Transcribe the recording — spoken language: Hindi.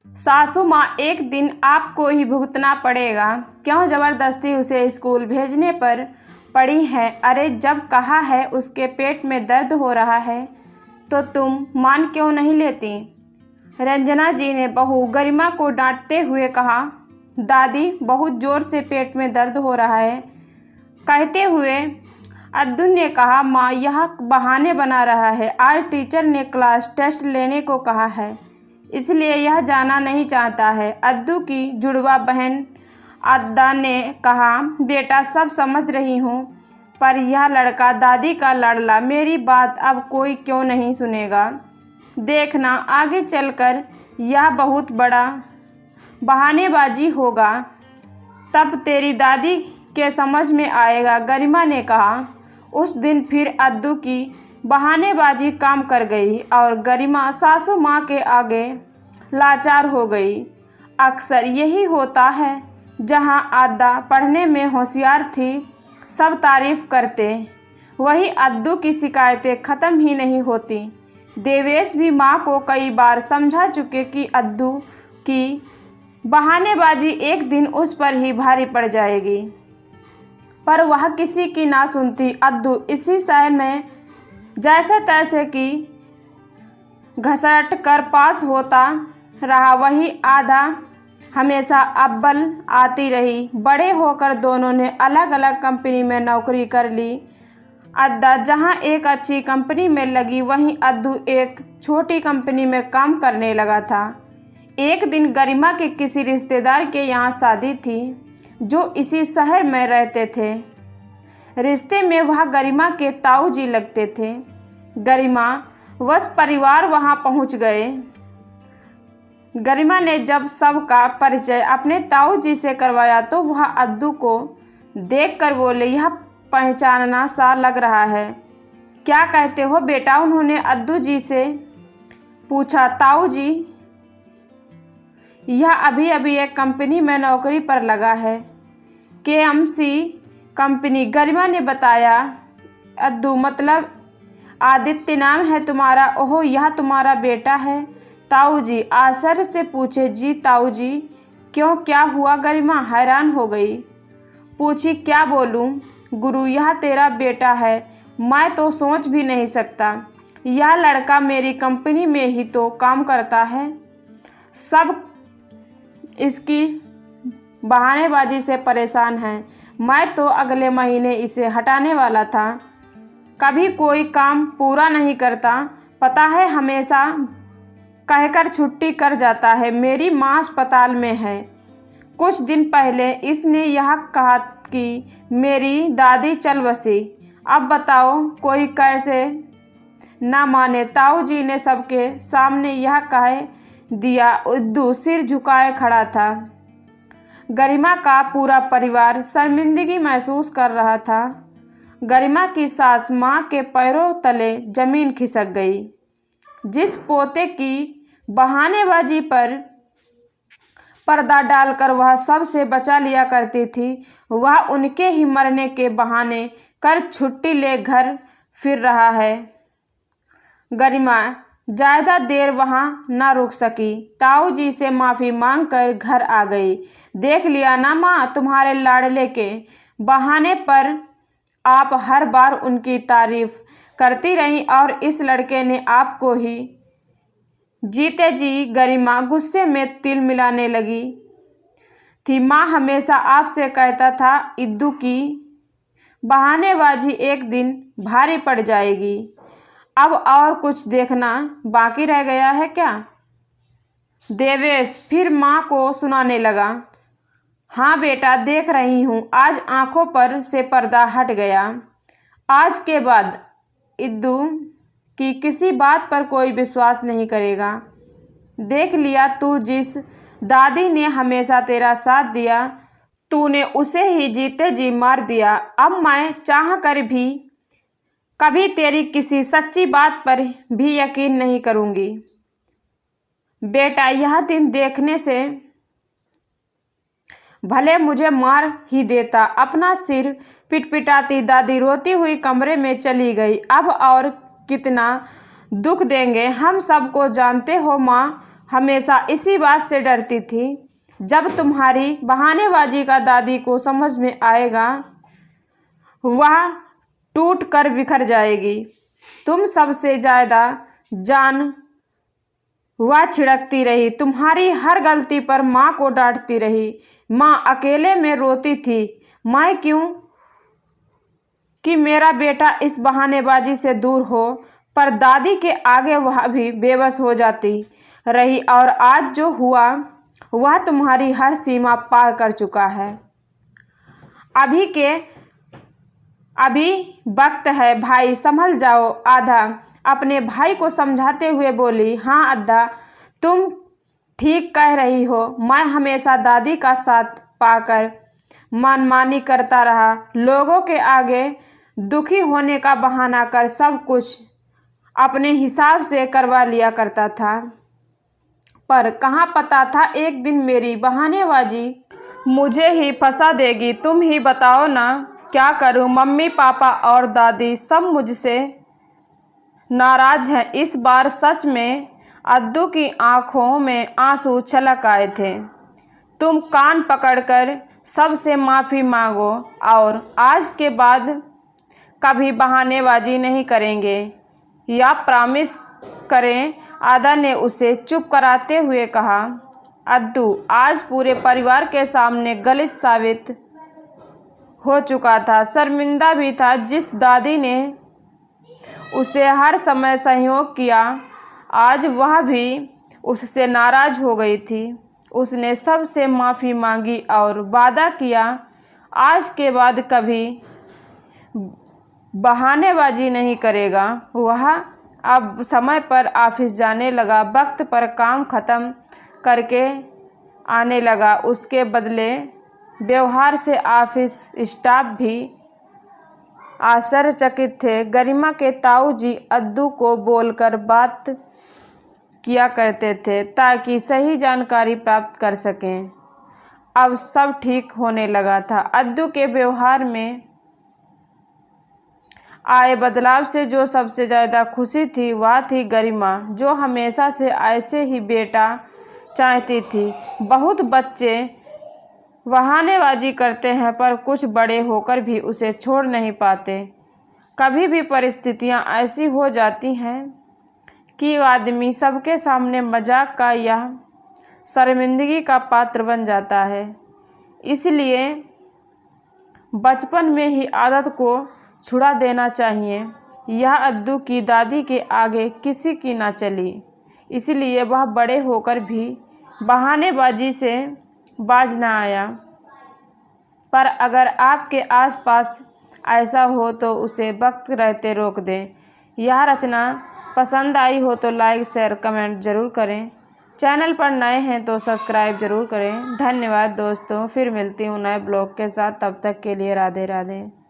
सासू माँ, एक दिन आपको ही भुगतना पड़ेगा। क्यों ज़बरदस्ती उसे स्कूल भेजने पर पड़ी है? अरे जब कहा है उसके पेट में दर्द हो रहा है तो तुम मान क्यों नहीं लेती? रंजना जी ने बहू गरिमा को डांटते हुए कहा। दादी, बहुत ज़ोर से पेट में दर्द हो रहा है। कहते हुए अद्दू ने कहा, माँ यह बहाने बना रहा है। आज टीचर ने क्लास टेस्ट लेने को कहा है, इसलिए यह जाना नहीं चाहता है। अद्दू की जुड़वा बहन अद्दा ने कहा, बेटा सब समझ रही हूँ, पर यह लड़का दादी का लाडला, मेरी बात अब कोई क्यों नहीं सुनेगा। देखना आगे चलकर यह बहुत बड़ा बहानेबाजी होगा, तब तेरी दादी के समझ में आएगा। गरिमा ने कहा। उस दिन फिर अद्दू की बहानेबाजी काम कर गई और गरिमा सासू माँ के आगे लाचार हो गई। अक्सर यही होता है, जहाँ अद्दा पढ़ने में होशियार थी, सब तारीफ करते, वही अद्दू की शिकायतें ख़त्म ही नहीं होती। देवेश भी माँ को कई बार समझा चुके कि अद्दू की बहानेबाजी एक दिन उस पर ही भारी पड़ जाएगी, पर वह किसी की ना सुनती। अद्दू इसी शय में जैसे तैसे की घसट कर पास होता रहा, वही आधा हमेशा अव्वल आती रही। बड़े होकर दोनों ने अलग अलग कंपनी में नौकरी कर ली। अद्दा जहां एक अच्छी कंपनी में लगी, वहीं अद्दू एक छोटी कंपनी में काम करने लगा था। एक दिन गरिमा के किसी रिश्तेदार के यहाँ शादी थी, जो इसी शहर में रहते थे। रिश्ते में वह गरिमा के ताऊ जी लगते थे। गरिमा वश परिवार वहाँ पहुँच गए। गरिमा ने जब सबका परिचय अपने ताऊ जी से करवाया तो वह अद्दू को देखकर बोले, यह पहचानना सा लग रहा है। क्या कहते हो बेटा? उन्होंने अद्दू जी से पूछा। ताऊ जी, यह अभी अभी एक कंपनी में नौकरी पर लगा है, KMC कंपनी, गरिमा ने बताया। अद्दू, मतलब आदित्य नाम है तुम्हारा? ओहो, यह तुम्हारा बेटा है? ताऊ जी आश्चर्य से पूछे। जी ताऊ जी। क्यों, क्या हुआ? गरिमा हैरान हो गई। पूछी, क्या बोलूं गुरु, यह तेरा बेटा है? मैं तो सोच भी नहीं सकता। यह लड़का मेरी कंपनी में ही तो काम करता है। सब इसकी बहानेबाजी से परेशान हैं। मैं तो अगले महीने इसे हटाने वाला था। कभी कोई काम पूरा नहीं करता, पता है, हमेशा कहकर छुट्टी कर जाता है। मेरी माँ अस्पताल में है। कुछ दिन पहले इसने यह कहा कि मेरी दादी चल बसी। अब बताओ कोई कैसे ना माने। ताऊ जी ने सबके सामने यह कह दिया। अद्दू सिर झुकाए खड़ा था। गरिमा का पूरा परिवार शर्मिंदगी महसूस कर रहा था। गरिमा की सास माँ के पैरों तले जमीन खिसक गई। जिस पोते की बहानेबाजी पर पर्दा डालकर वह सबसे बचा लिया करती थी, वह उनके ही मरने के बहाने कर छुट्टी ले घर फिर रहा है। गरिमा ज़्यादा देर वहाँ न रुक सकी। ताऊ जी से माफ़ी मांगकर घर आ गई। देख लिया ना माँ, तुम्हारे लाडले के बहाने पर आप हर बार उनकी तारीफ करती रहीं और इस लड़के ने आपको ही जीते जी। गरिमा गुस्से में तिल मिलाने लगी थी। माँ हमेशा आपसे कहता था, अद्दू की बहानेबाजी एक दिन भारी पड़ जाएगी। अब और कुछ देखना बाकी रह गया है क्या? देवेश फिर माँ को सुनाने लगा। हाँ बेटा, देख रही हूँ, आज आंखों पर से पर्दा हट गया। आज के बाद अद्दू की किसी बात पर कोई विश्वास नहीं करेगा। देख लिया, तू जिस दादी ने हमेशा तेरा साथ दिया, तूने उसे ही जीते जी मार दिया। अब मैं चाह कर भी कभी तेरी किसी सच्ची बात पर भी यकीन नहीं करूँगी। बेटा, यह दिन देखने से भले मुझे मार ही देता। अपना सिर पिटपिटाती दादी रोती हुई कमरे में चली गई। अब और कितना दुख देंगे हम सबको, जानते हो माँ, हमेशा इसी बात से डरती थी, जब तुम्हारी बहानेबाजी का दादी को समझ में आएगा वह टूट कर बिखर जाएगी। तुम सबसे ज़्यादा जान वह छिड़कती रही, तुम्हारी हर गलती पर माँ को डांटती रही। माँ अकेले में रोती थी, मैं क्यों कि मेरा बेटा इस बहानेबाजी से दूर हो, पर दादी के आगे वह भी बेबस हो जाती रही। और आज जो हुआ वह तुम्हारी हर सीमा पार कर चुका है। अभी वक्त है भाई, संभल जाओ। आधा अपने भाई को समझाते हुए बोली, हाँ अद्दा, तुम ठीक कह रही हो। मैं हमेशा दादी का साथ पाकर मनमानी करता रहा, लोगों के आगे दुखी होने का बहाना कर सब कुछ अपने हिसाब से करवा लिया करता था। पर कहाँ पता था एक दिन मेरी बहानेबाजी मुझे ही फंसा देगी। तुम ही बताओ ना, क्या करूं? मम्मी पापा और दादी सब मुझसे नाराज हैं। इस बार सच में अद्दू की आंखों में आंसू छलक आए थे। तुम कान पकड़कर सबसे माफ़ी मांगो और आज के बाद कभी बहानेबाजी नहीं करेंगे, या प्रॉमिस करें। आदा ने उसे चुप कराते हुए कहा। अद्दू आज पूरे परिवार के सामने गलत साबित हो चुका था, शर्मिंदा भी था। जिस दादी ने उसे हर समय सहयोग किया, आज वह भी उससे नाराज हो गई थी। उसने सबसे माफ़ी मांगी और वादा किया आज के बाद कभी बहानेबाजी नहीं करेगा। वह अब समय पर ऑफिस जाने लगा, वक्त पर काम ख़त्म करके आने लगा। उसके बदले व्यवहार से ऑफिस स्टाफ भी आश्चर्यचकित थे। गरिमा के ताऊ जी अद्दू को बोलकर बात किया करते थे ताकि सही जानकारी प्राप्त कर सकें। अब सब ठीक होने लगा था। अद्दू के व्यवहार में आए बदलाव से जो सबसे ज़्यादा खुशी थी वह थी गरिमा, जो हमेशा से ऐसे ही बेटा चाहती थी। बहुत बच्चे बहानेबाजी करते हैं, पर कुछ बड़े होकर भी उसे छोड़ नहीं पाते। कभी भी परिस्थितियां ऐसी हो जाती हैं कि आदमी सबके सामने मजाक का या शर्मिंदगी का पात्र बन जाता है। इसलिए बचपन में ही आदत को छुड़ा देना चाहिए। यह अद्दू की दादी के आगे किसी की ना चली, इसलिए वह बड़े होकर भी बहानेबाजी से बाज न आया। पर अगर आपके आसपास ऐसा हो तो उसे वक्त रहते रोक दें। यह रचना पसंद आई हो तो लाइक शेयर कमेंट ज़रूर करें। चैनल पर नए हैं तो सब्सक्राइब ज़रूर करें। धन्यवाद दोस्तों, फिर मिलती हूँ नए ब्लॉग के साथ। तब तक के लिए राधे राधे।